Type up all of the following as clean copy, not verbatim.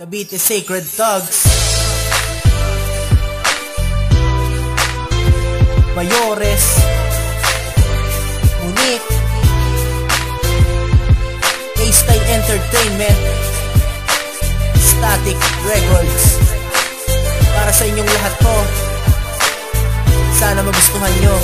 Cavite Sacred Thugs, Mayores, Unique, A-Style Entertainment, Static Records. Para sa inyong lahat to, sana magustuhan nyo.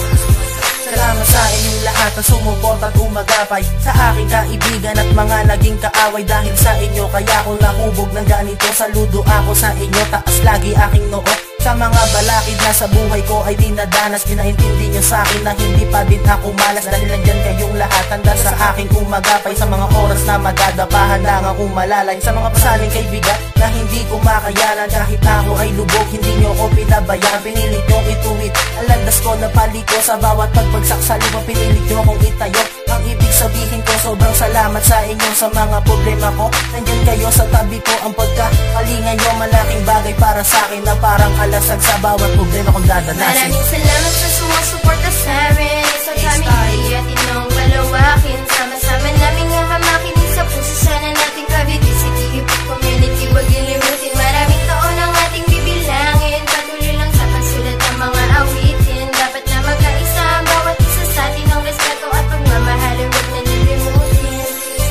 Salamat sa inyong lahat na sumuporta at umagapay sa aking kaibigan at mga naging kaaway. Dahil sa inyo kaya ako nahubog ng ganito. Saludo ako sa inyo, taas lagi aking noo. Sa mga balakid na sa buhay ko ay dinadanas, pinaintindi nyo sa akin na hindi pa din ako malas. Dahil nandyan kayong lahat, handa sa aking umagapay. Sa mga oras na magdadapahan lang ako malalay. Sa mga pasaling kaibigan na hindi ko makayanan, kahit ako ay lubog, hindi nyo ko pinabayaan. Pinilit nyo ituwid ang landas ko na paliko. Sa bawat pagbagsak sa lupa, pinilit nyo kong itayo. Ang ibig sabihin ko, sobrang salamat sa inyo. Sa mga problema ko, nandyan kayo sa tabi ko. Ang pagkakalingan nyo, malaking bagay para sa akin, na parang alasag sa bawat problema kong dadanasin. Maraming salamat sa sumusuporta sa amin, sa family at inyong palawakin. Sama-sama namin hahamakin sa puso. Sana nating Cavite City Hip Hop Community wag ilimutin. Maraming taon ang ating bibilangin, patuloy lang sa pagsulat ng mga awitin. Dapat na magkaisa ang bawat isa sa atin, ng respeto at pagmamahal wag na lilimutin.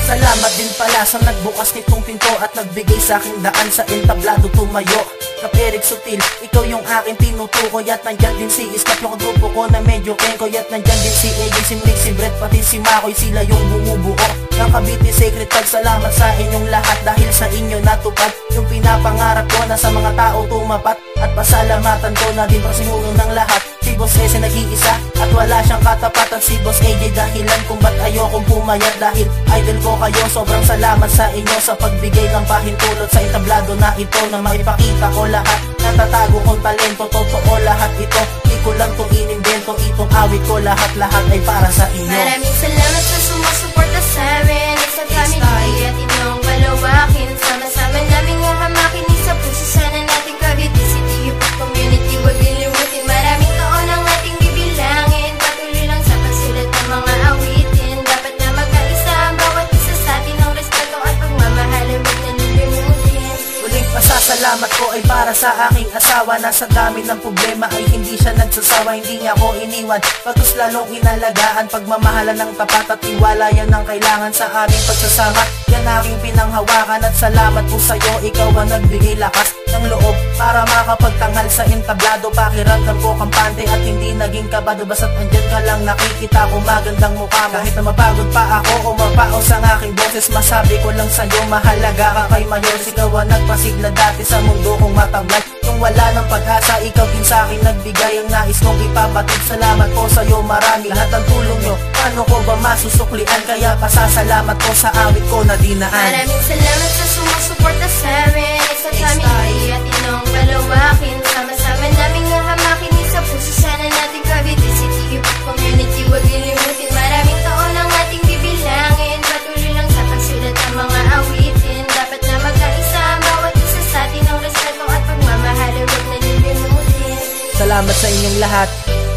Salamat din pala sa nagbukas nitong pinto at nagbigay sa aking daan sa entablado tumayo. Kap Eric Sutil, ikaw yung aking tinutukoy. At nandyan din si Iskap, yung grupo ko na medyo kenkoy. At nandyan din si AJ, si Mick, si Brett, pati si Makoy. Sila yung bumubuo ng Cavite Sacred Thugs. Salamat sa inyong lahat, dahil sa inyo natupad yung pinapangarap ko na sa mga tao tumapat. At pasalamatan ko na din pasimuno ng lahat, si Boss S nag-iisa at wala siyang katapatan. Si Boss AJ dahilan kung ba't ayokong pumayat, dahil idol ko kayo. Sobrang salamat sa inyo sa pagbigay ng pahintulot sa entablado na ito, na maipakita ko lahat natatago kong talento. Totoo lahat ito, di ko lang itong inimbento. Itong awit ko, lahat-lahat ay para sa inyo. Maraming salamat sa sumusuporta sa amin, sa family at inyong palawakin. Sama-sama namin hahamakin sa puso. Sana nating Cavite City Hip Hop Community wag lilimutin. Maraming taon ang ating bibilangin, patuloy lang sa pagsulat ng mga awitin. Dapat na magkaisa ang bawat isa sa atin, ng respeto at pagmamahal wag na lilimutin. Muling pasasalamat ko ay para sa aking asawa, na sa dami ng problema ay hindi siya nagsasawa. Hindi niya ako iniwan, pagkus lalong inalagaan. Pagmamahalan ng tapat at tiwala, yan ang kailangan sa aming pagsasama. Yan aking pinanghawakan at salamat po sa'yo. Ikaw ang nagbigay lakas ng loob para makapagtanghal sa entablado. Pakiramdam ko kampante at hindi naging kabado, basta't andyan ka lang, nakikita ko magandang mukha mo. Kahit na mapagod pa ako o mapaos ang aking boses, masabi ko lang sa'yo, mahalaga ka kay Mayor. Ikaw ang nagpasigla dati sa mundo kong matamlay. Kung wala ng pag-asa, ikaw din sa akin nagbigay ang nais kong ipabatid. Salamat po sa'yo, marami lahat ng tulong nyo, paano ko ba masusuklian? Kaya pasasalamat ko sa awit ko na dinaan. Maraming salamat sa sumusuporta sa amin, sa family at inyong palawakin. Sama-sama namin hahamakin sa puso. Sana nating Cavite City Hip Hop Community wag lilimutin. Maraming taon ang ating bibilangin, patuloy lang sa pagsulat ng mga awitin. Dapat na magkaisa ang bawat isa sa atin, ng respeto at pagmamahal wag na lilimutin. Salamat sa inyong lahat,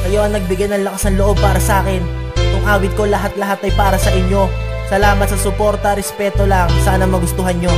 kayo ang nagbigay ng lakas ng loob para sa akin. Itong awit ko, lahat-lahat ay para sa inyo. Salamat sa suporta, respeto lang, sana magustuhan nyo.